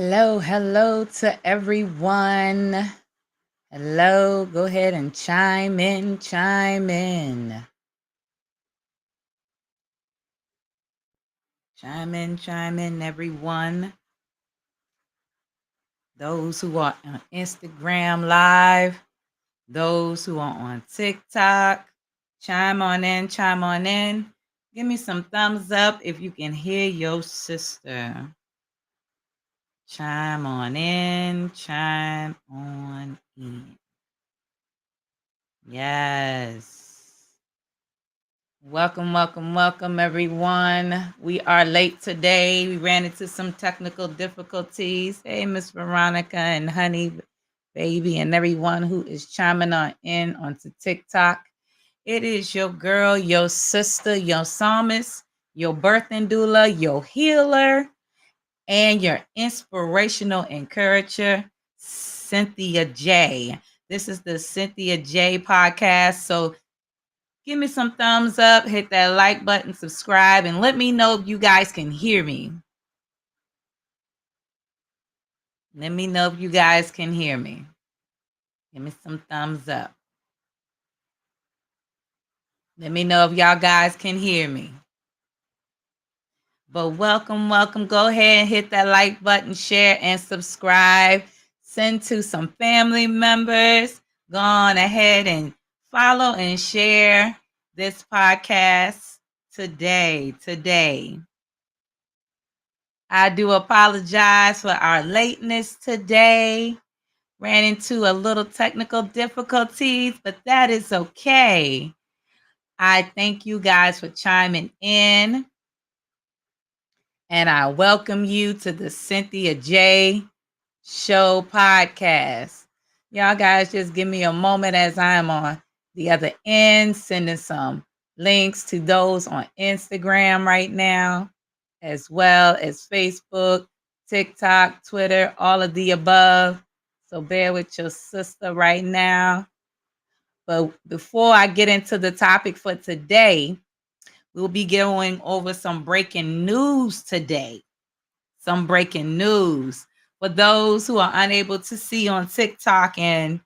Hello to everyone. Hello, go ahead and chime in. Chime in, everyone. Those who are on Instagram Live, those who are on TikTok, chime on in. Give me some thumbs up if you can hear your sister. Chime on in. Yes. Welcome, everyone. We are late today. We ran into some technical difficulties. Hey, Miss Veronica and Honey Baby and everyone who is chiming on in onto TikTok. It is your girl, your sister, your psalmist, your birthing doula, your healer, and your inspirational encourager, Cynthia J. This is the Cynthia J podcast. So give me some thumbs up, hit that like button, subscribe, and let me know if you guys can hear me. Let me know if you guys can hear me. Give me some thumbs up. Let me know if y'all guys can hear me. But welcome. Go ahead and hit that like button, share, and subscribe. Send to some family members. Go on ahead and follow and share this podcast today. I do apologize for our lateness today. Ran into a little technical difficulties, but that is okay. I thank you guys for chiming in. And I welcome you to the Cynthia J Show podcast. Y'all guys just give me a moment as I'm on the other end, sending some links to those on Instagram right now, as well as Facebook, TikTok, Twitter, all of the above. So bear with your sister right now. But before I get into the topic for today, we'll be going over some breaking news today. Some breaking news. For those who are unable to see on TikTok and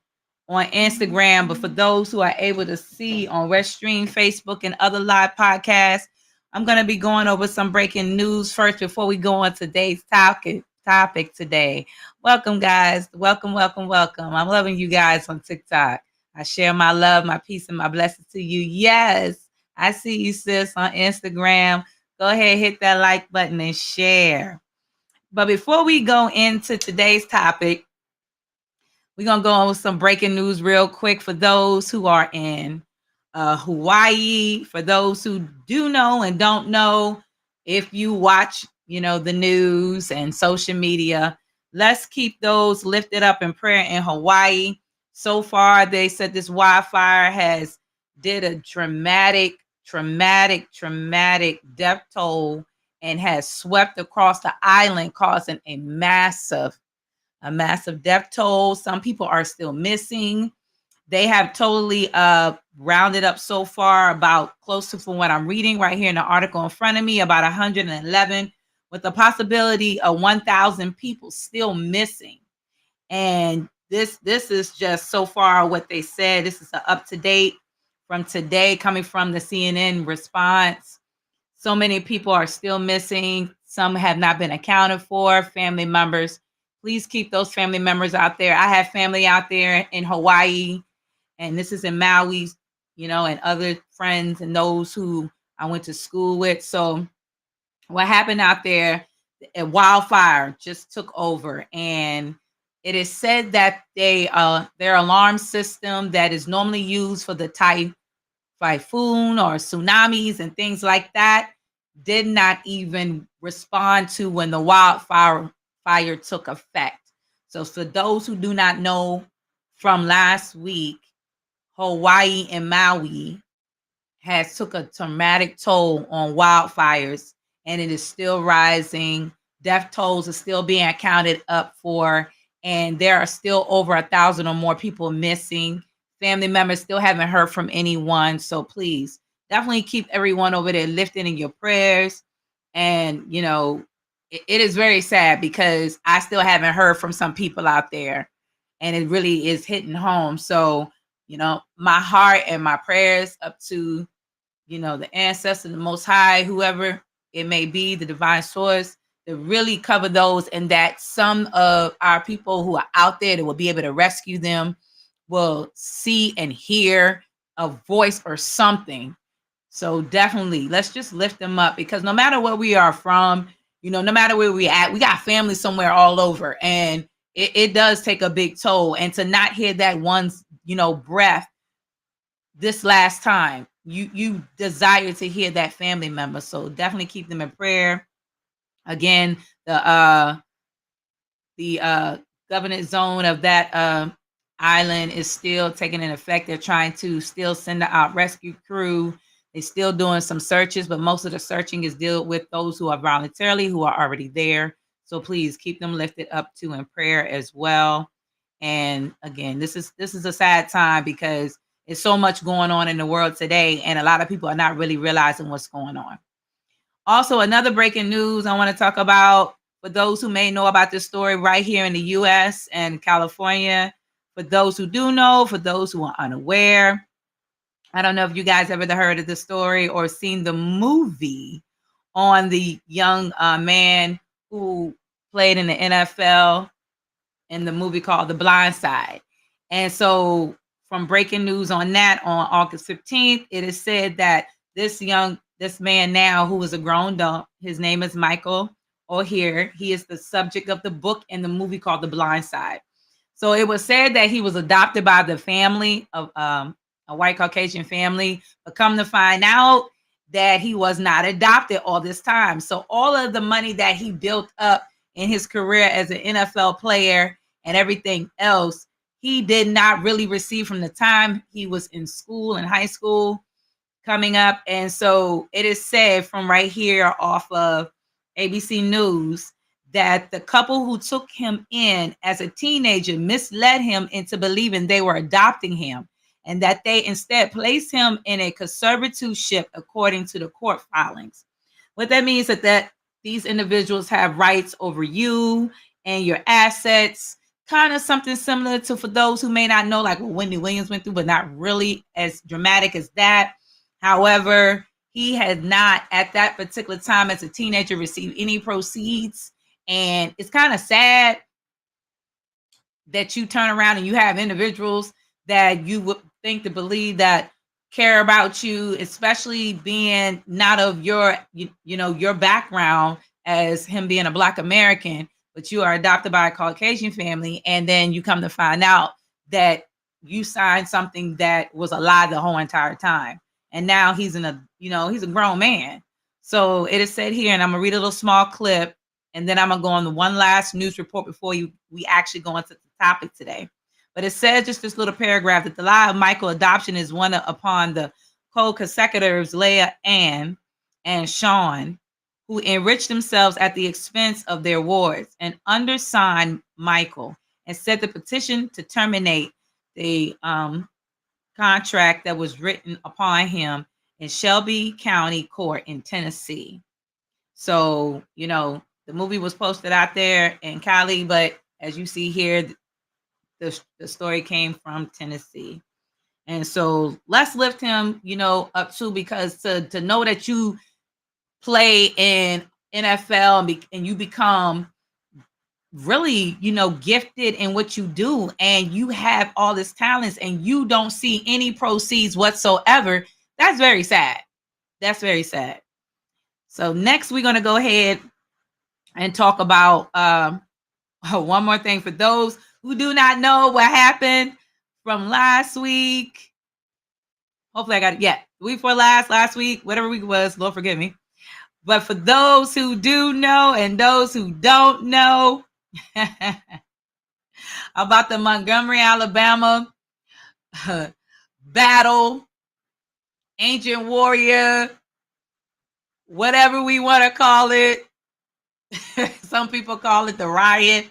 on Instagram, but for those who are able to see on Restream, Facebook, and other live podcasts, I'm going to be going over some breaking news first before we go on today's topic today. Welcome, guys. Welcome. I'm loving you guys on TikTok. I share my love, my peace, and my blessings to you. Yes, I see you, sis, on Instagram. Go ahead, hit that like button and share. But before we go into today's topic, we're going to go over some breaking news real quick for those who are in Hawaii. For those who do know and don't know, if you watch, the news and social media, let's keep those lifted up in prayer in Hawaii. So far, they said this wildfire has did a dramatic death toll and has swept across the island, causing a massive death toll. Some people are still missing. They have totally rounded up so far about close to, from what I'm reading right here in the article in front of me, about 111, with the possibility of 1,000 people still missing. And this is just so far what they said. This is an up-to-date from today, coming from the CNN response. So many people are still missing. Some have not been accounted for. Family members, please keep those family members out there. I have family out there in Hawaii, and this is in Maui, and other friends and those who I went to school with. So what happened out there, a wildfire just took over, and it is said that their alarm system that is normally used for the typhoon or tsunamis and things like that did not even respond to when the fire took effect. So for those who do not know, from last week, Hawaii and Maui has took a traumatic toll on wildfires, and it is still rising. Death tolls are still being accounted up for, and there are still over 1,000 or more people missing. Family members still haven't heard from anyone. So please, definitely keep everyone over there lifted in your prayers. And, it is very sad because I still haven't heard from some people out there, and it really is hitting home. So, my heart and my prayers up to, the ancestor, the Most High, whoever it may be, the divine source, to really cover those, and that some of our people who are out there that will be able to rescue them will see and hear a voice or something. So definitely, let's just lift them up, because no matter where we are from, no matter where we at, we got family somewhere all over, and it does take a big toll. And to not hear that one's, breath this last time, you desire to hear that family member. So definitely keep them in prayer. Again, the governance zone of that island is still taking an effect. They're trying to still send out rescue crew. They're still doing some searches, but most of the searching is dealt with those who are voluntarily, who are already there. So please keep them lifted up too in prayer as well. And again, this is a sad time because there's so much going on in the world today, and a lot of people are not really realizing what's going on. Also, another breaking news I want to talk about, for those who may know about this story, right here in the U.S. and California. For those who do know, for those who are unaware, I don't know if you guys ever heard of the story or seen the movie on the young man who played in the NFL in the movie called The Blind Side. And so, from breaking news on that, on August 15th, it is said that this man now, who is a grown adult, his name is Michael O'Hare. He is the subject of the book and the movie called The Blind Side. So it was said that he was adopted by the family of a white Caucasian family, but come to find out that he was not adopted all this time. So all of the money that he built up in his career as an NFL player and everything else, he did not really receive from the time he was in school, in high school, coming up. And so it is said from right here off of ABC News that the couple who took him in as a teenager misled him into believing they were adopting him, and that they instead placed him in a conservatorship according to the court filings. What that means is that these individuals have rights over you and your assets, kind of something similar to, for those who may not know, like what Wendy Williams went through, but not really as dramatic as that. However, he had not at that particular time as a teenager received any proceeds. And it's kind of sad that you turn around and you have individuals that you would think to believe that care about you, especially being not of your, your background as him being a Black American, but you are adopted by a Caucasian family. And then you come to find out that you signed something that was a lie the whole entire time. And now he's he's a grown man. So it is said here, and I'm gonna read a little small clip, and then I'm gonna go on the one last news report before we actually go into the topic today. But it says, just this little paragraph, that the lie of Michael adoption is one upon the co-consecutives Leah Ann and Sean, who enriched themselves at the expense of their wards, and undersigned Michael and sent the petition to terminate the contract that was written upon him in Shelby County Court in Tennessee. So, the movie was posted out there in Cali, but as you see here, the story came from Tennessee. And so let's lift him, up too, because to know that you play in NFL and you become really, gifted in what you do, and you have all this talents and you don't see any proceeds whatsoever, that's very sad. That's very sad. So next we're going to go ahead and talk about one more thing for those who do not know what happened from last week. Hopefully I got it. Yeah, the week before last week, whatever week it was, Lord forgive me. But for those who do know and those who don't know about the Montgomery, Alabama battle, ancient warrior, whatever we want to call it. Some people call it the riot.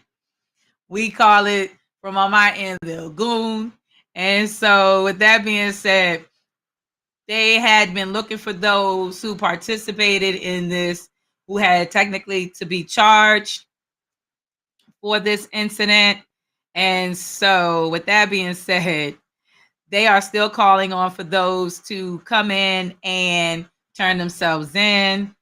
We call it, from on my end, the lagoon. And so with that being said, they had been looking for those who participated in this who had technically to be charged for this incident. And so, with that being said, they are still calling on for those to come in and turn themselves in,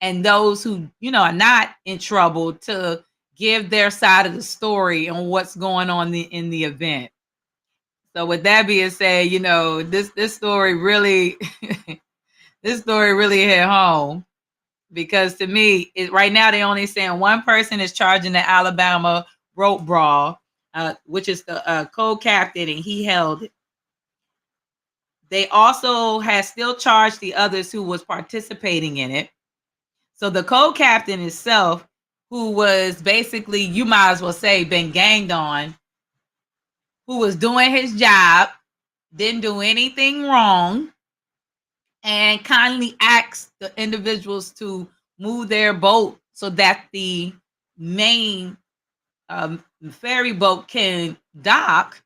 and those who, are not in trouble to give their side of the story on what's going on in the event. So with that being said, this story really this story really hit home, because to me, right now they only saying one person is charging the Alabama rope brawl, which is the co-captain, and he held it. They also has still charged the others who was participating in it. So the co-captain itself, who was basically, you might as well say, been ganged on, who was doing his job, didn't do anything wrong, and kindly asked the individuals to move their boat so that the main ferry boat can dock.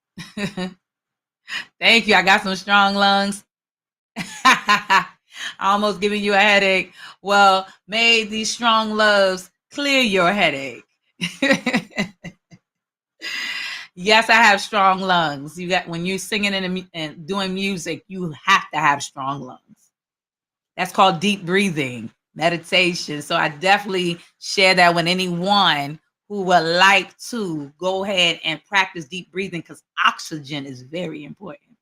Thank you. I got some strong lungs. Almost giving you a headache. Well, may these strong loves clear your headache. Yes, I have strong lungs. You got, when you're singing and doing music, you have to have strong lungs. That's called deep breathing, meditation. So I definitely share that with anyone who would like to go ahead and practice deep breathing, because oxygen is very important.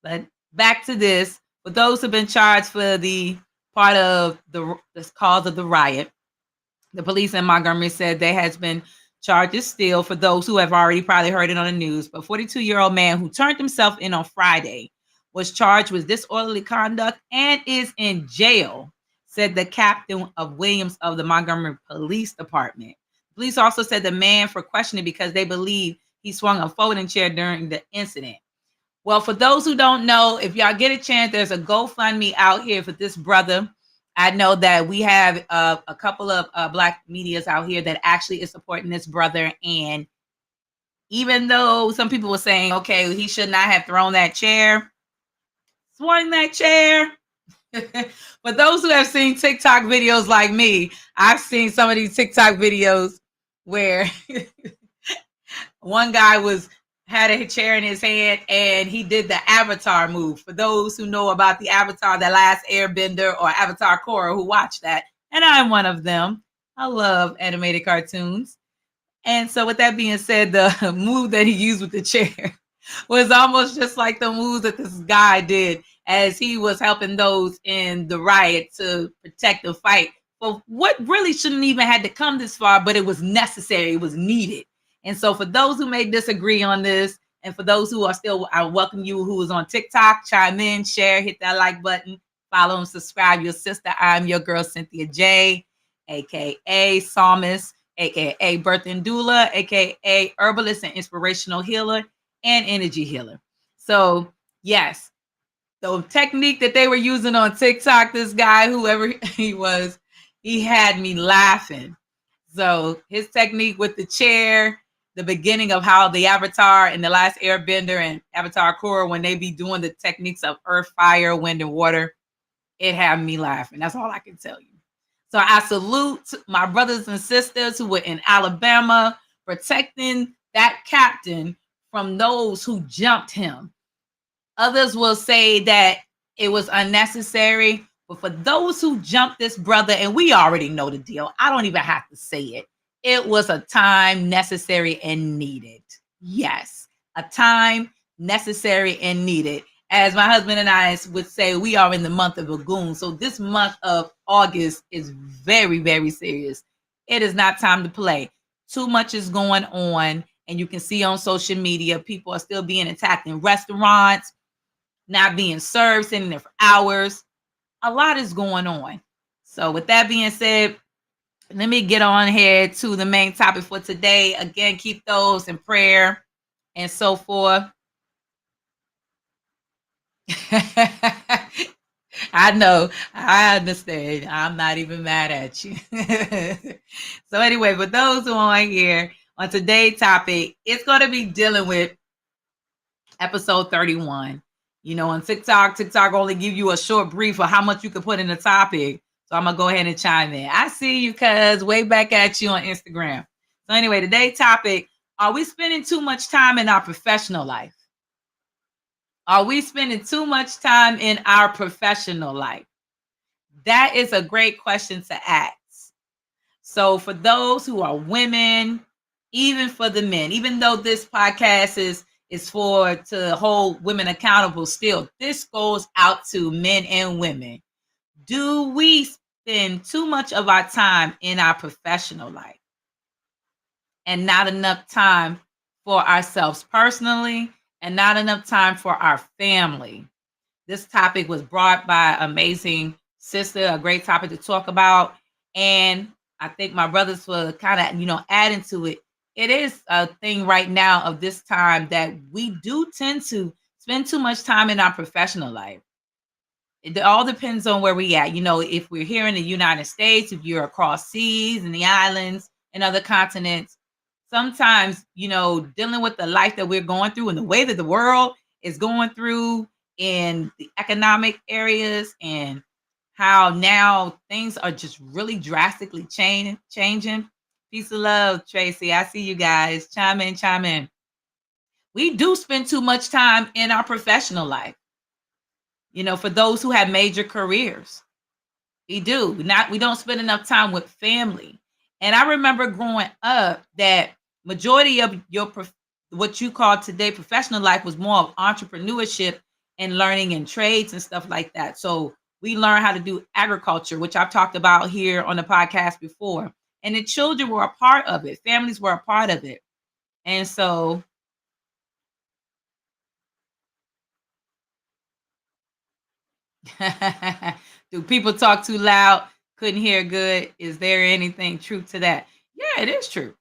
But back to this. For those who've been charged for the part of the cause of the riot, the police in Montgomery said there has been charges still for those who have already probably heard it on the news. But 42-year-old man who turned himself in on Friday was charged with disorderly conduct and is in jail, said the captain of Williams of the Montgomery Police Department. Police also said the man for questioning because they believe he swung a folding chair during the incident. Well, for those who don't know, if y'all get a chance, there's a GoFundMe out here for this brother. I know that we have a couple of Black medias out here that actually is supporting this brother. And even though some people were saying, okay, he should not have thrown that chair, swung that chair. For those who have seen TikTok videos like me, I've seen some of these TikTok videos where one guy had a chair in his hand and he did the Avatar move. For those who know about the Avatar, The Last Airbender, or Avatar Korra, who watched that, and I'm one of them. I love animated cartoons. And so with that being said, the move that he used with the chair was almost just like the moves that this guy did as he was helping those in the riot to protect the fight for what really shouldn't even had to come this far, but it was necessary, it was needed. And so for those who may disagree on this, and for those who are still, I welcome you who is on TikTok, chime in, share, hit that like button, follow and subscribe. Your sister, I'm your girl, Cynthia J, aka Psalmist, aka Birth and Doula, aka Herbalist and Inspirational Healer and Energy Healer. So yes, the technique that they were using on TikTok, this guy, whoever he was, he had me laughing. So his technique with the chair, the beginning of how the Avatar and The Last Airbender and Avatar Korra, when they be doing the techniques of earth, fire, wind, and water, it had me laughing. That's all I can tell you. So I salute my brothers and sisters who were in Alabama protecting that captain from those who jumped him. Others will say that it was unnecessary, but for those who jumped this brother, and we already know the deal, I don't even have to say it. It was a time necessary and needed. Yes, a time necessary and needed. As my husband and I would say, we are in the month of Lagoon. So this month of August is very, very serious. It is not time to play. Too much is going on. And you can see on social media, people are still being attacked in restaurants, not being served, sitting there for hours. A lot is going on. So with that being said, let me get on here to the main topic for today. Again, keep those in prayer and so forth. I know. I understand. I'm not even mad at you. So anyway, for those who are here on today's topic, it's going to be dealing with episode 31. On TikTok only give you a short brief of how much you can put in the topic. So I'm gonna go ahead and chime in. I see you, cuz way back at you on Instagram. So anyway, today's topic: are we spending too much time in our professional life? Are we spending too much time in our professional life? That is a great question to ask. So for those who are women, even for the men, even though this podcast is for to hold women accountable, still this goes out to men and women. Do we spend too much of our time in our professional life and not enough time for ourselves personally and not enough time for our family? This topic was brought by amazing sister, a great topic to talk about. And I think my brothers were kind of, adding to it. It is a thing right now of this time that we do tend to spend too much time in our professional life. It all depends on where we at. If we're here in the United States, if you're across seas and the islands and other continents, sometimes, dealing with the life that we're going through and the way that the world is going through in the economic areas and how now things are just really drastically changing. Peace of love, Tracy. I see you guys. Chime in, chime in. We do spend too much time in our professional life. For those who have major careers, we do. We don't spend enough time with family. And I remember growing up that majority of what you call today professional life was more of entrepreneurship and learning and trades and stuff like that. So we learned how to do agriculture, which I've talked about here on the podcast before. And the children were a part of it. Families were a part of it. And so do people talk too loud? Couldn't hear good. Is there anything true to that? Yeah, it is true.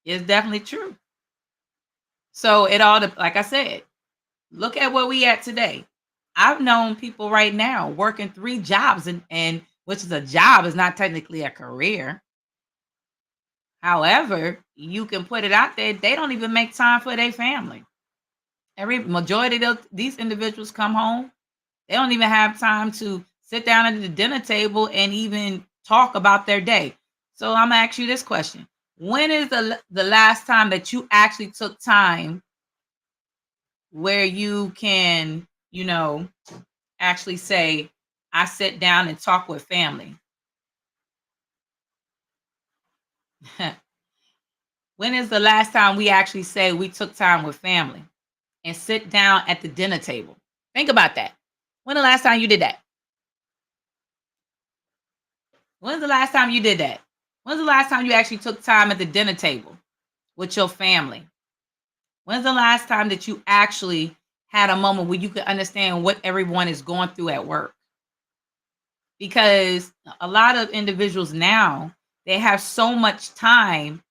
It's definitely true. So it all, like I said, look at where we at today. I've known people right now working 3 jobs, and which is a job, is not technically a career. However, you can put it out there, they don't even make time for their family. Every majority of these individuals come home, they don't even have time to sit down at the dinner table and even talk about their day. So I'm gonna ask you this question: when is the last time that you actually took time where you can, actually say, I sit down and talk with family? When is the last time we actually say we took time with family and sit down at the dinner table? Think about that. When the last time you did that? When's the last time you did that? When's the last time you actually took time at the dinner table with your family? When's the last time that you actually had a moment where you could understand what everyone is going through at work? Because a lot of individuals now, they have so much time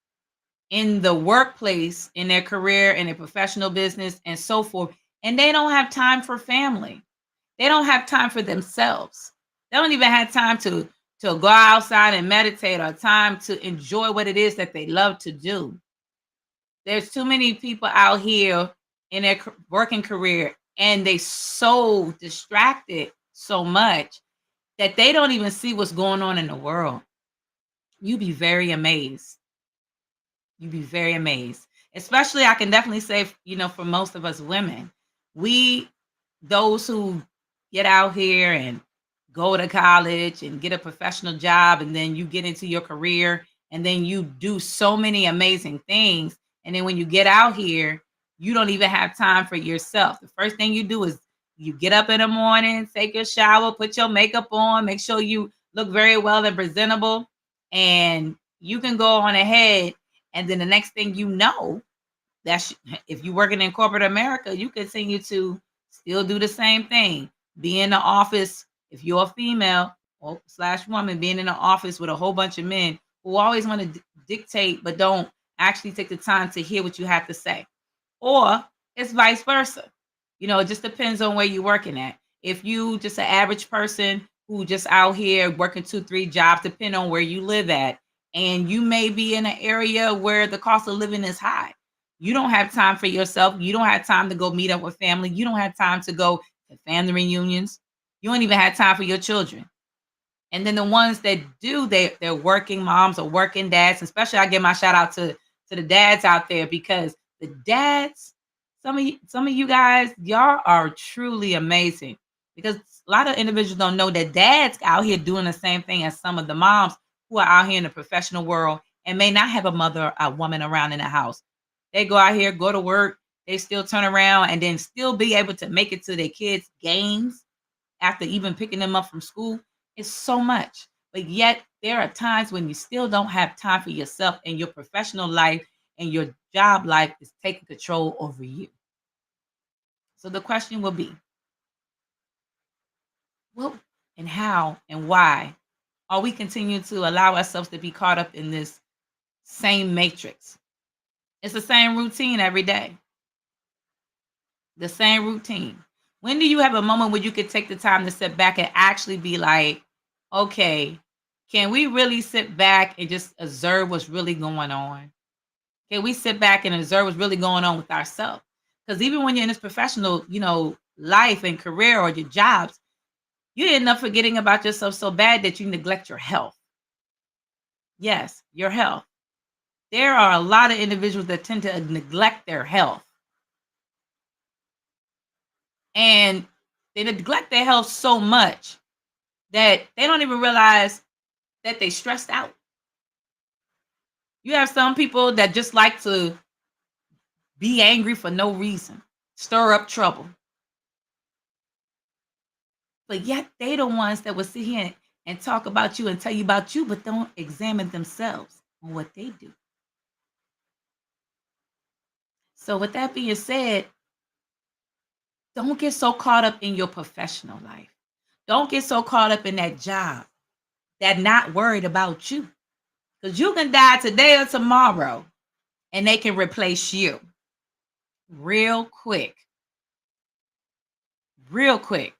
in the workplace, in their career, in their professional business, and so forth, and they don't have time for family. They don't have time for themselves. They don't even have time to go outside and meditate, or time to enjoy what it is that they love to do. There's too many people out here in their working career, and they so distracted so much that they don't even see what's going on in the world. You'd be very amazed. You'd be very amazed. Especially, I can definitely say, for most of us women, we, those who get out here and go to college and get a professional job, and then you get into your career, and then you do so many amazing things. And then when you get out here, you don't even have time for yourself. The first thing you do is you get up in the morning, take your shower, put your makeup on, make sure you look very well and presentable, and you can go on ahead. And then the next thing you know, that's if you're working in corporate America, you continue to still do the same thing. Be in the office, if you're a female or slash woman, being in the office with a whole bunch of men who always want to dictate but don't actually take the time to hear what you have to say. Or it's vice versa. It just depends on where you're working at. If you just an average person who just out here working 2, 3 jobs, depending on where you live at, and you may be in an area where the cost of living is high. You don't have time for yourself. You don't have time to go meet up with family. You don't have time to go to family reunions. You don't even have time for your children. And then the ones that do, they're working moms or working dads. Especially, I give my shout out to the dads out there, because the dads, some of you guys, y'all are truly amazing. Because a lot of individuals don't know that dads out here doing the same thing as some of the moms who are out here in the professional world and may not have a mother or a woman around in the house. They go out here, go to work, they still turn around and then still be able to make it to their kids' games after even picking them up from school. It's so much. But yet there are times when you still don't have time for yourself, and your professional life and your job life is taking control over you. So the question will be, what and how and why are we continuing to allow ourselves to be caught up in this same matrix? It's the same routine every day. The same routine. When do you have a moment where you could take the time to sit back and actually be like, okay, can we really sit back and just observe what's really going on? Can we sit back and observe what's really going on with ourselves? Because even when you're in this professional, life and career or your jobs, you end up forgetting about yourself so bad that you neglect your health. Yes, your health. There are a lot of individuals that tend to neglect their health. And they neglect their health so much that they don't even realize that they stressed out. You have some people that just like to be angry for no reason, stir up trouble. But yet they the ones that will sit here and talk about you and tell you about you, but don't examine themselves on what they do. So with that being said, don't get so caught up in your professional life. Don't get so caught up in that job that not worried about you. Because you can die today or tomorrow and they can replace you real quick. Real quick.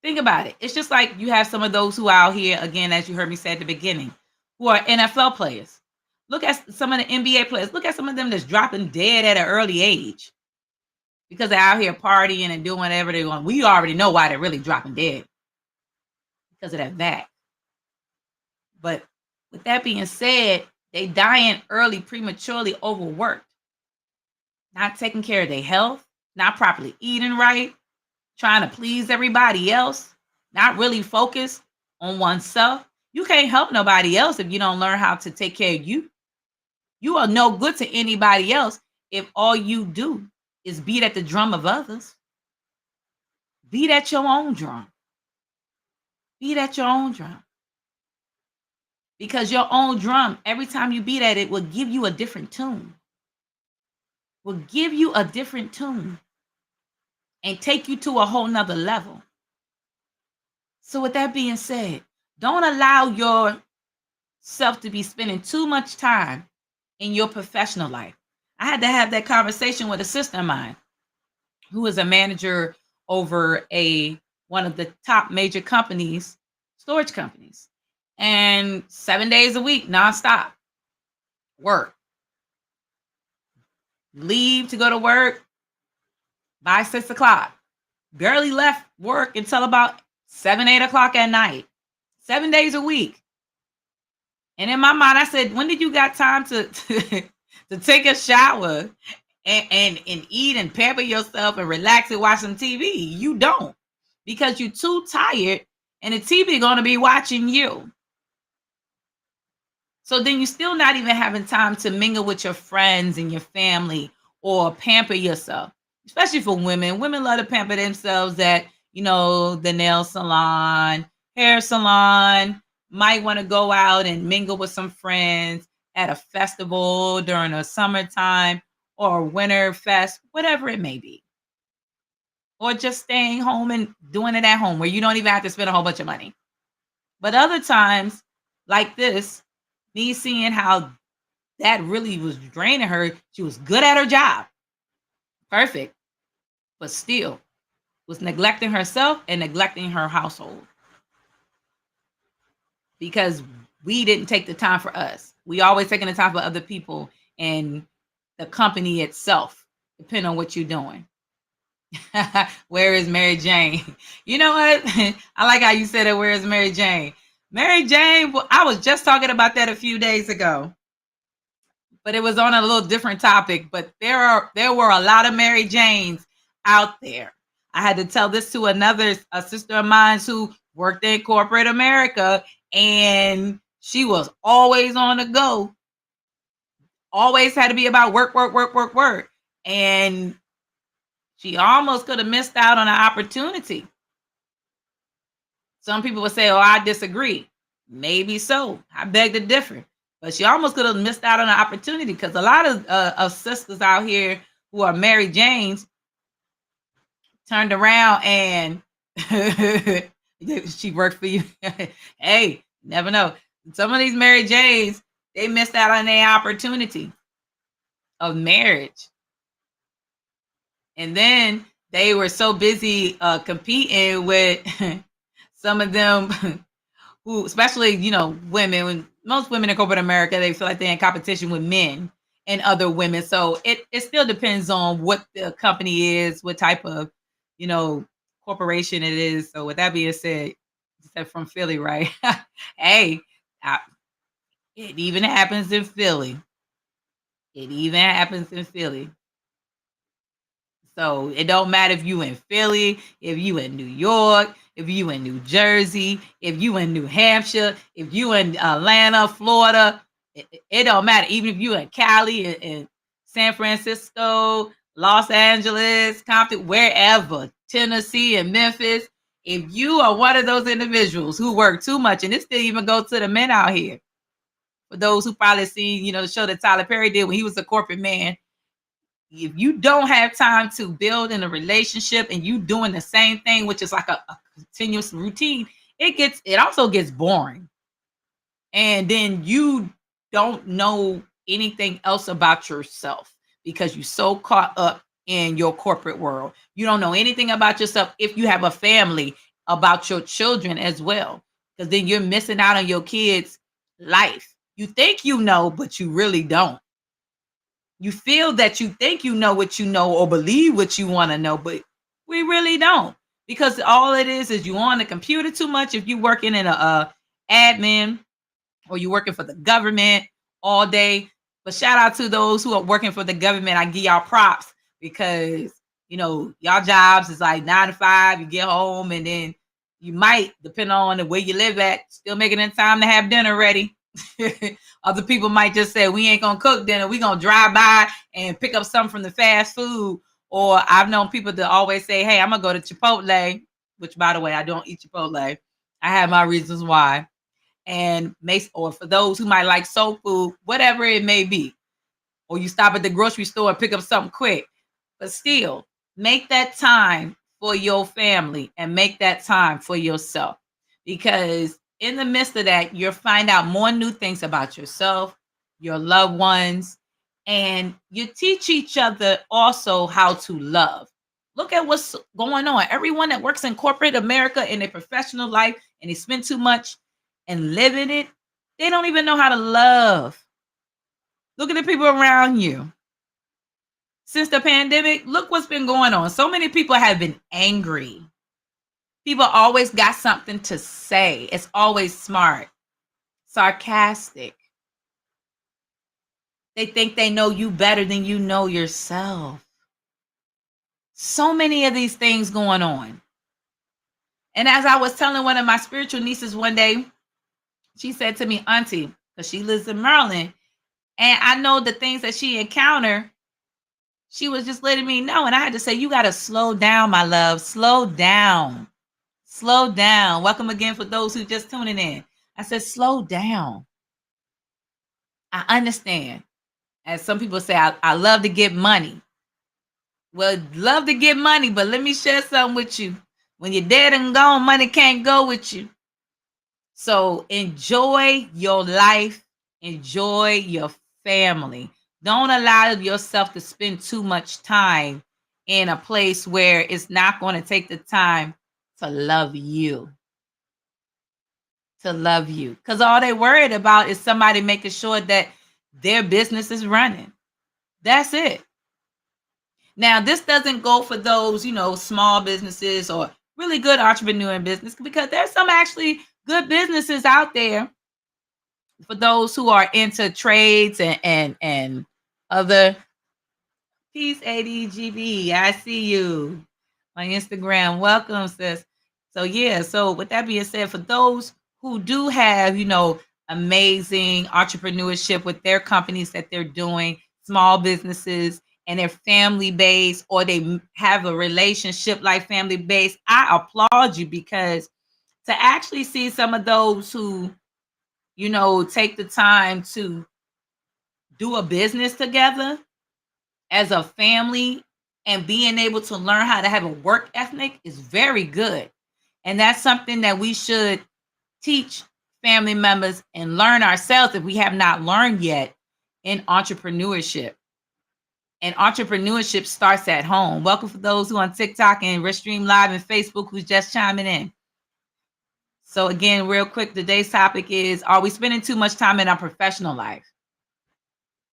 Think about it. It's just like you have some of those who are out here, again, as you heard me say at the beginning, who are NFL players. Look at some of the NBA players. Look at some of them that's dropping dead at an early age because they're out here partying and doing whatever they want. We already know why they're really dropping dead, because of that vac. But with that being said, they dying early, prematurely, overworked, not taking care of their health, not properly eating right, trying to please everybody else, not really focused on oneself. You can't help nobody else if you don't learn how to take care of you. You are no good to anybody else if all you do is beat at the drum of others. Beat at your own drum. Beat at your own drum. Because your own drum, every time you beat at it, will give you a different tune. Will give you a different tune and take you to a whole nother level. So with that being said, don't allow yourself to be spending too much time in your professional life. I had to have that conversation with a sister of mine who is a manager over one of the top major companies, storage companies, and 7 days a week, nonstop work. Leave to go to work by 6 o'clock. Barely left work until about 7, 8 o'clock at night. 7 days a week. And in my mind, I said, when did you got time to take a shower and eat and pamper yourself and relax and watch some TV? You don't, because you're too tired and the TV going to be watching you. So then you're still not even having time to mingle with your friends and your family or pamper yourself, especially for women. Women love to pamper themselves at, the nail salon, hair salon, might want to go out and mingle with some friends at a festival during the summertime or a winter fest, whatever it may be. Or just staying home and doing it at home where you don't even have to spend a whole bunch of money. But other times like this, me seeing how that really was draining her. She was good at her job. Perfect. But still was neglecting herself and neglecting her household. Because we didn't take the time for us. We always taking the time for other people and the company itself, depending on what you're doing. Where is Mary Jane? You know what? I like how you said it. Where is Mary Jane? Mary Jane, I was just talking about that a few days ago, but it was on a little different topic. But there were a lot of Mary Janes out there. I had to tell this to a sister of mine who worked in corporate America, and she was always on the go. Always had to be about work, work, work, work, work. And she almost could have missed out on an opportunity. Some people would say, oh, I disagree. Maybe so. I beg to differ. But she almost could have missed out on an opportunity, because a lot of sisters out here who are Mary Janes turned around and she worked for you. Hey, never know. Some of these Mary Janes, they missed out on their opportunity of marriage. And then they were so busy competing with some of them who, especially, women, when most women in corporate America, they feel like they're in competition with men and other women. So it still depends on what the company is, what type of, corporation it is. So with that being said, from Philly, right? Hey, it even happens in Philly. It even happens in Philly. So it don't matter if you in Philly, if you in New York, if you in New Jersey, if you in New Hampshire, if you in Atlanta, Florida, it don't matter. Even if you in Cali and San Francisco, Los Angeles, Compton, wherever, Tennessee and Memphis, if you are one of those individuals who work too much, and this didn't even go to the men out here. For those who probably seen, the show that Tyler Perry did when he was a corporate man, if you don't have time to build in a relationship and you doing the same thing, which is like a continuous routine, it also gets boring. And then you don't know anything else about yourself because you're so caught up in your corporate world. You don't know anything about yourself if you have a family, about your children as well, because then you're missing out on your kids' life. You think you know, but you really don't. You feel that you think you know what you know or believe what you want to know, but we really don't, because all it is you on the computer too much. If you're working in a admin or you're working for the government all day. But shout out to those who are working for the government. I give y'all props, because y'all jobs is like 9 to 5. You get home and then you might, depending on the way you live at, still making it in time to have dinner ready. Other people might just say, we ain't gonna cook dinner, we gonna drive by and pick up something from the fast food. Or I've known people to always say, hey, I'm gonna go to Chipotle, which, by the way, I don't eat Chipotle. I have my reasons why. And or for those who might like soul food, whatever it may be, or you stop at the grocery store and pick up something quick. But still, make that time for your family and make that time for yourself, because in the midst of that, you'll find out more new things about yourself, your loved ones, and you teach each other also how to love. Look at what's going on. Everyone that works in corporate America in their professional life and they spend too much and living it, they don't even know how to love. Look at the people around you. Since the pandemic, look what's been going on. So many people have been angry. People always got something to say. It's always smart, sarcastic. They think they know you better than you know yourself. So many of these things going on. And as I was telling one of my spiritual nieces one day, she said to me, Auntie, because she lives in Maryland, and I know the things that she encountered, she was just letting me know. And I had to say, you got to slow down, my love. Slow down. Slow down. Welcome again for those who just tuning in. I said, slow down. I understand. As some people say, I love to get money. Well, love to get money, but let me share something with you. When you're dead and gone, money can't go with you. So enjoy your life. Enjoy your family. Don't allow yourself to spend too much time in a place where it's not going to take the time to love you. To love you. Because all they're worried about is somebody making sure that their business is running. That's it. Now, this doesn't go for those, small businesses or really good entrepreneur in business, because there's some actually good businesses out there for those who are into trades and other. Peace, ADGB. I see you on Instagram. Welcome, sis. So yeah, so with that being said, for those who do have, amazing entrepreneurship with their companies that they're doing, small businesses, and they're family based, or they have a relationship like family based, I applaud you, because to actually see some of those who, take the time to do a business together as a family and being able to learn how to have a work ethic is very good. And that's something that we should teach family members and learn ourselves if we have not learned yet in entrepreneurship. And entrepreneurship starts at home. Welcome for those who on TikTok and Restream Live and Facebook who's just chiming in. So again, real quick, today's topic is, are we spending too much time in our professional life?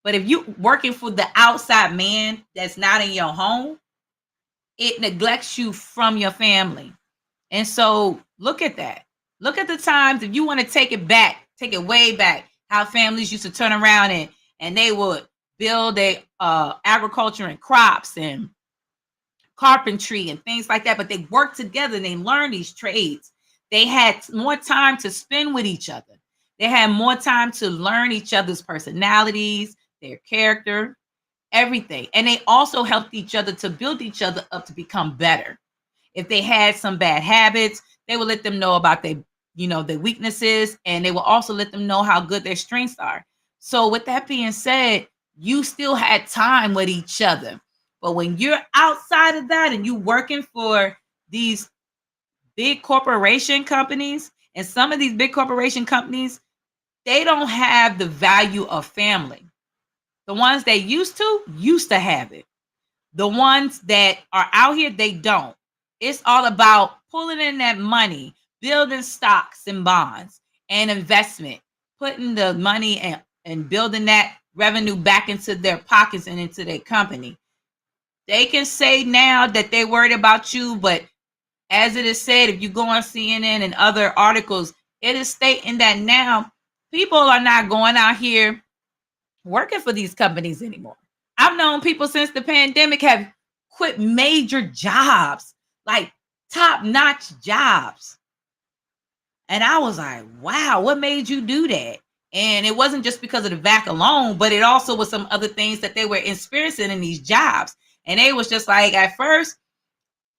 But if you're working for the outside man that's not in your home, it neglects you from your family. And so look at that. Look at the times, if you want to take it back, take it way back, how families used to turn around and they would build agriculture and crops and carpentry and things like that. But they worked together and they learned these trades. They had more time to spend with each other. They had more time to learn each other's personalities, their character, everything. And they also helped each other to build each other up to become better. If they had some bad habits, they would let them know about their weaknesses, and they will also let them know how good their strengths are. So with that being said, you still had time with each other. But when you're outside of that and you working for these big corporation companies, and some of these big corporation companies, they don't have the value of family. The ones they used to have it. The ones that are out here, they don't. It's all about pulling in that money, building stocks and bonds and investment, putting the money and building that revenue back into their pockets and into their company. They can say now that they're worried about you, but as it is said, if you go on CNN and other articles, it is stating that now people are not going out here working for these companies anymore. I've known people since the pandemic have quit major jobs, like top-notch jobs. And I was like, wow, what made you do that? And it wasn't just because of the vac alone, but it also was some other things that they were experiencing in these jobs. And they was just like, at first,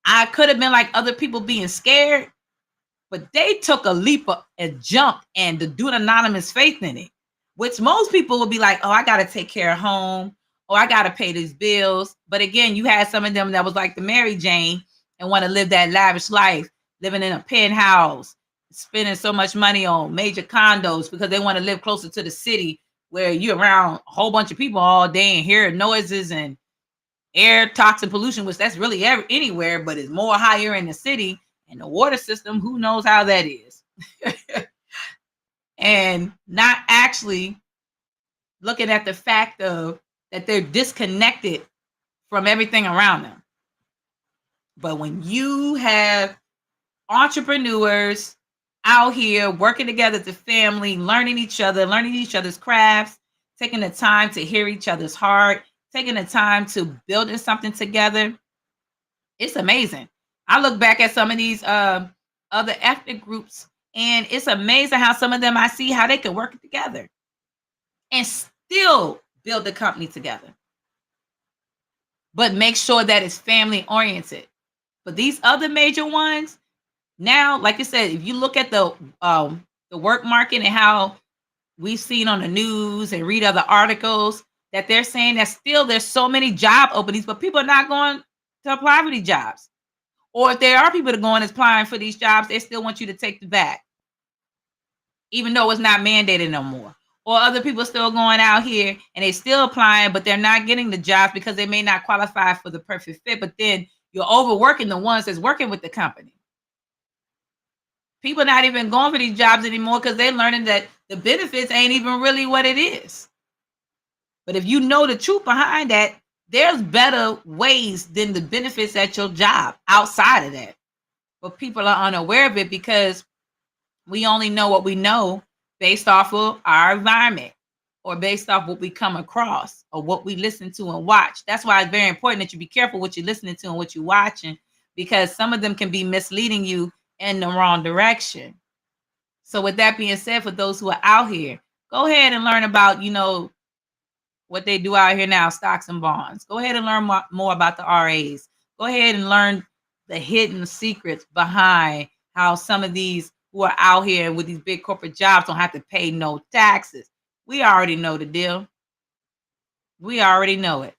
I could have been like other people being scared, but they took a leap, a jump, and to do an anonymous faith in it, which most people would be like, oh, I got to take care of home, or I got to pay these bills. But again, you had some of them that was like the Mary Jane and want to live that lavish life, living in a penthouse, spending so much money on major condos because they want to live closer to the city where you're around a whole bunch of people all day and hear noises and air toxin pollution, which that's really anywhere, but it's more higher in the city. And the water system, who knows how that is. And not actually looking at the fact of that they're disconnected from everything around them. But when you have entrepreneurs out here working together as a family, learning each other's crafts, taking the time to hear each other's heart, taking the time to building something together, it's amazing. I look back at some of these other ethnic groups, and it's amazing how some of them I see how they can work together and still build the company together, but make sure that it's family oriented. But these other major ones now, like I said, if you look at the work market and how we've seen on the news and read other articles, that they're saying that still there's so many job openings, but people are not going to apply for these jobs. Or if there are people that are going and applying for these jobs, they still want you to take the back, even though it's not mandated no more. Or other people still going out here and they still applying, but they're not getting the jobs because they may not qualify for the perfect fit. But then you're overworking the ones that's working with the company. People not even going for these jobs anymore because they're learning that the benefits ain't even really what it is. But if you know the truth behind that, there's better ways than the benefits at your job outside of that. But people are unaware of it because we only know what we know based off of our environment or based off what we come across or what we listen to and watch. That's why it's very important that you be careful what you're listening to and what you're watching, because some of them can be misleading you in the wrong direction. So with that being said, for those who are out here, go ahead and learn about, what they do out here now, stocks and bonds. Go ahead and learn more about the RAs. Go ahead and learn the hidden secrets behind how some of these who are out here with these big corporate jobs don't have to pay no taxes. We already know the deal. We already know it.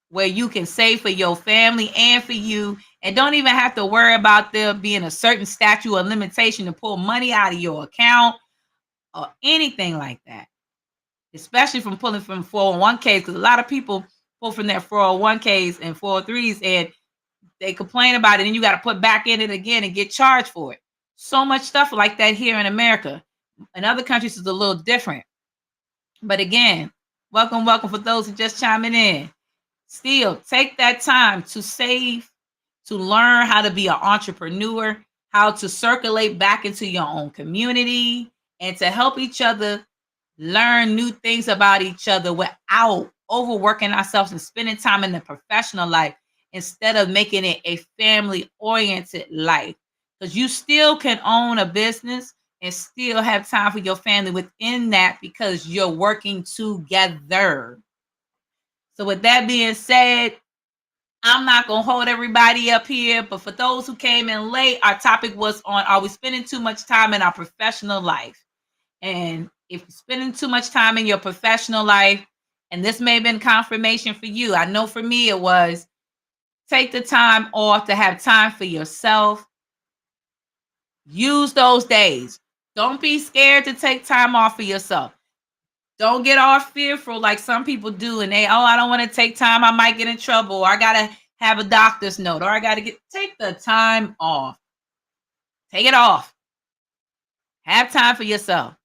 Where you can save for your family and for you, and don't even have to worry about there being a certain statute or limitation to pull money out of your account or anything like that. Especially from pulling from 401ks, because a lot of people pull from their 401ks and 403s and they complain about it, and you got to put back in it again and get charged for it. So much stuff like that here in America. In other countries, it's a little different. But again, welcome for those who just chiming in. Still, take that time to save, to learn how to be an entrepreneur, how to circulate back into your own community, and to help each other learn new things about each other without overworking ourselves and spending time in the professional life instead of making it a family-oriented life. Because you still can own a business and still have time for your family within that because you're working together. So with that being said, I'm not going to hold everybody up here, but for those who came in late, our topic was on, are we spending too much time in our professional life? And if you're spending too much time in your professional life, and this may have been confirmation for you, I know for me it was, take the time off to have time for yourself. Use those days. Don't be scared to take time off for yourself. Don't get all fearful like some people do, and I don't want to take time, I might get in trouble, or I gotta have a doctor's note, or I gotta take the time off. Take it off. Have time for yourself.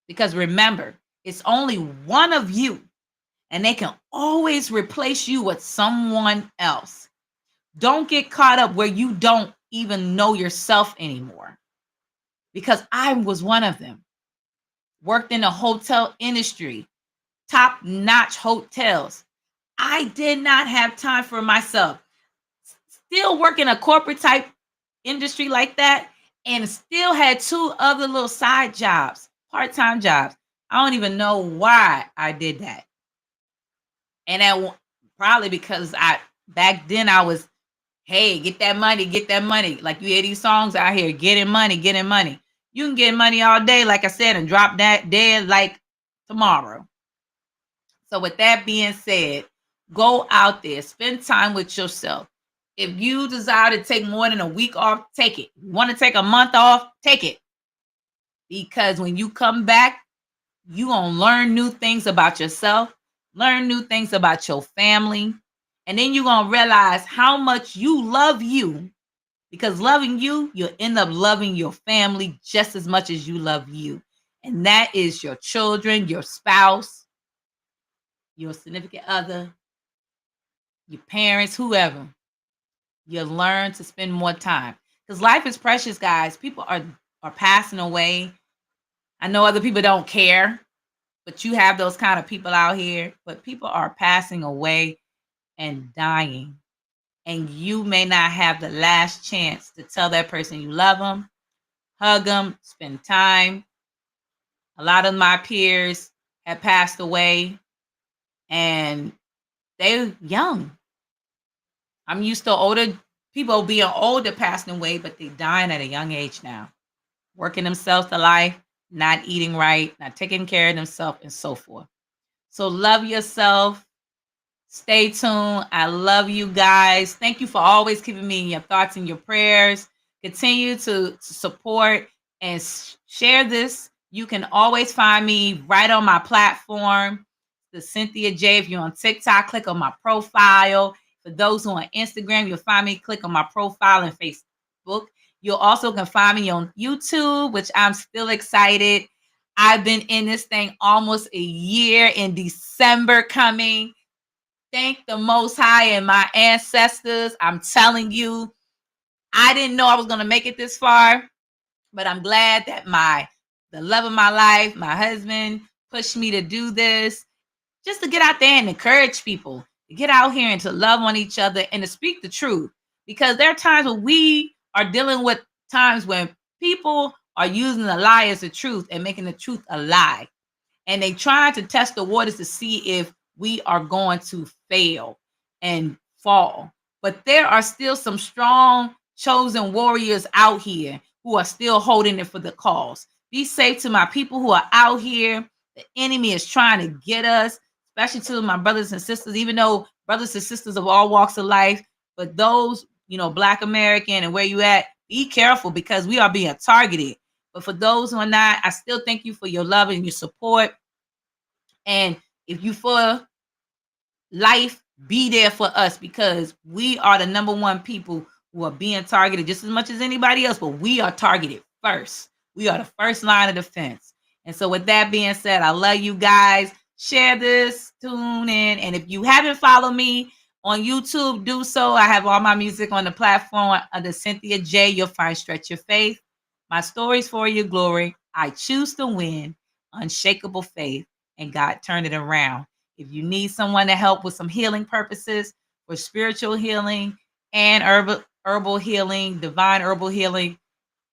Because remember, it's only one of you, and they can always replace you with someone else. Don't get caught up where you don't even know yourself anymore. Because I was one of them. Worked in the hotel industry, top-notch hotels. I did not have time for myself. Still working a corporate type industry like that, and still had 2 other little side jobs, part-time jobs. I don't even know why I did that. And that probably because back then I was, hey, get that money. Like you hear these songs out here, getting money. You can get money all day, like I said, and drop that dead like tomorrow. So with that being said, go out there, spend time with yourself. If you desire to take more than a week off, take it. You want to take a month off, take it. Because when you come back, you're going to learn new things about yourself, learn new things about your family, and then you're going to realize how much you love you. Because loving you, you'll end up loving your family just as much as you love you. And that is your children, your spouse, your significant other, your parents, whoever. You learn to spend more time. Because life is precious, guys. People are passing away. I know other people don't care, but you have those kind of people out here. But people are passing away and dying. And you may not have the last chance to tell that person you love them, hug them, spend time. A lot of my peers have passed away, and they're young. I'm used to older people being older, passing away, but they're dying at a young age now, working themselves to life, not eating right, not taking care of themselves, and so forth. So love yourself. Stay tuned. I love you guys. Thank you for always keeping me in your thoughts and your prayers. Continue to support and share this. You can always find me right on my platform, the Cynthia J. If you're on TikTok, click on my profile. For those who are on Instagram, you'll find me, click on my profile and Facebook. You also can find me on YouTube, which I'm still excited. I've been in this thing almost a year, in December coming. thank the Most High and my ancestors. I'm telling you, I didn't know I was going to make it this far, but I'm glad that the love of my life, my husband, pushed me to do this, just to get out there and encourage people, to get out here and to love on each other and to speak the truth. Because there are times when we are dealing with times when people are using the lie as the truth and making the truth a lie. And they try to test the waters to see if we are going to fail and fall. But there are still some strong chosen warriors out here who are still holding it for the cause. Be safe to my people who are out here. The enemy is trying to get us, especially to my brothers and sisters, even though brothers and sisters of all walks of life, but those, Black American and where you at, be careful because we are being targeted. But for those who are not, I still thank you for your love and your support. And if you for life, be there for us because we are the number one people who are being targeted just as much as anybody else, but we are targeted first. We are the first line of defense. And so with that being said, I love you guys. Share this, tune in. And if you haven't followed me on YouTube, do so. I have all my music on the platform under Cynthia J. You'll find Stretch Your Faith. My stories for your glory. I choose to win. Unshakable faith. And God turned it around. If you need someone to help with some healing purposes for spiritual healing and herbal healing, divine herbal healing,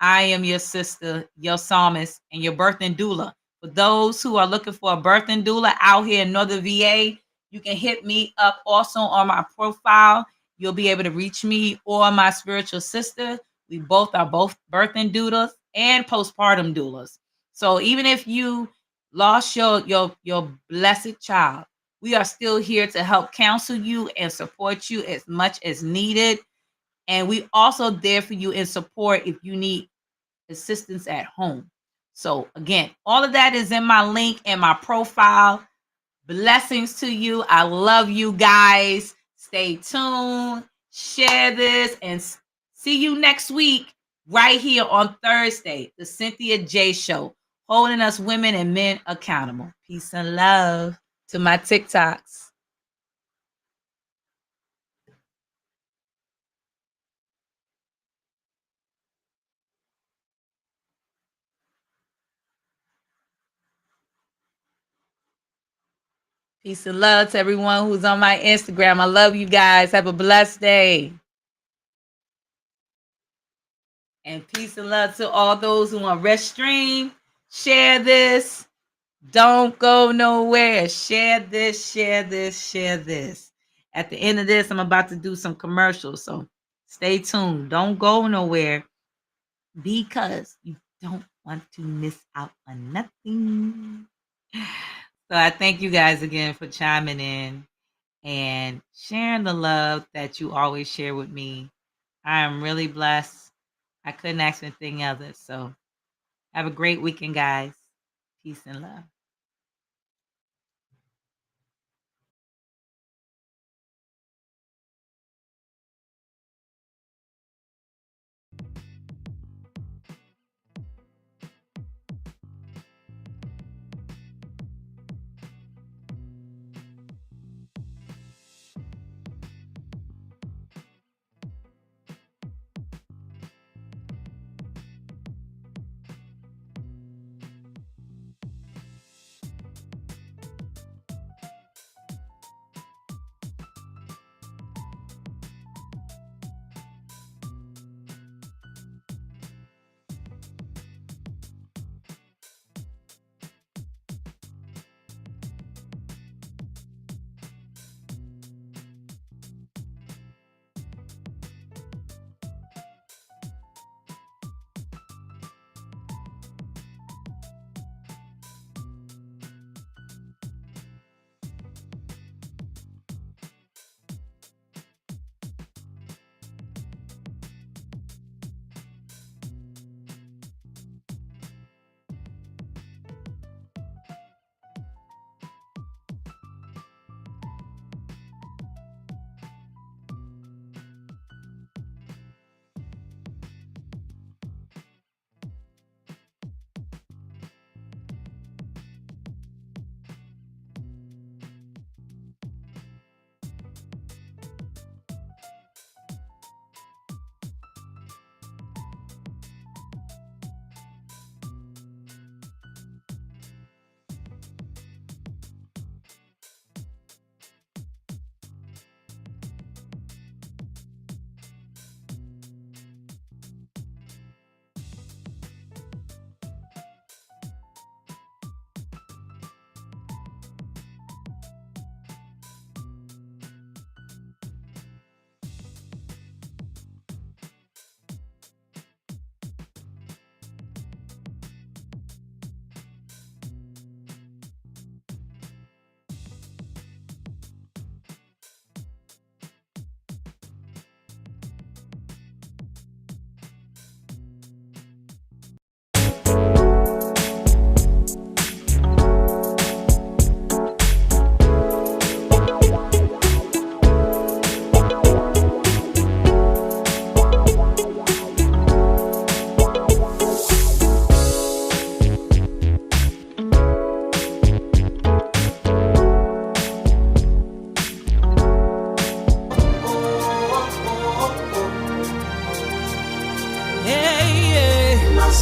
I am your sister, your psalmist, and your birthing doula. For those who are looking for a birthing doula out here in Northern VA, you can hit me up also on my profile. You'll be able to reach me or my spiritual sister. We both are both birthing doulas and postpartum doulas. So even if you lost your blessed child, we are still here to help counsel you and support you as much as needed. And we also there for you in support if you need assistance at home. So again, all of that is in my link and my profile. Blessings to you. I love you guys. Stay tuned. Share this and see you next week right here on Thursday, the Cynthia J Show, holding us women and men accountable. Peace and love to my TikToks. Peace and love to everyone who's on my Instagram. I love you guys. Have a blessed day. And peace and love to all those who on Rest Stream. Share this. Don't go nowhere. Share this, share this, share this. At the end of this, I'm about to do some commercials. So stay tuned. Don't go nowhere because you don't want to miss out on nothing. So I thank you guys again for chiming in and sharing the love that you always share with me. I am really blessed. I couldn't ask for anything else. So have a great weekend, guys. Peace and love.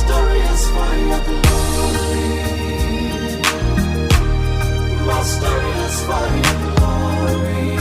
story is for your glory. My story is for your glory.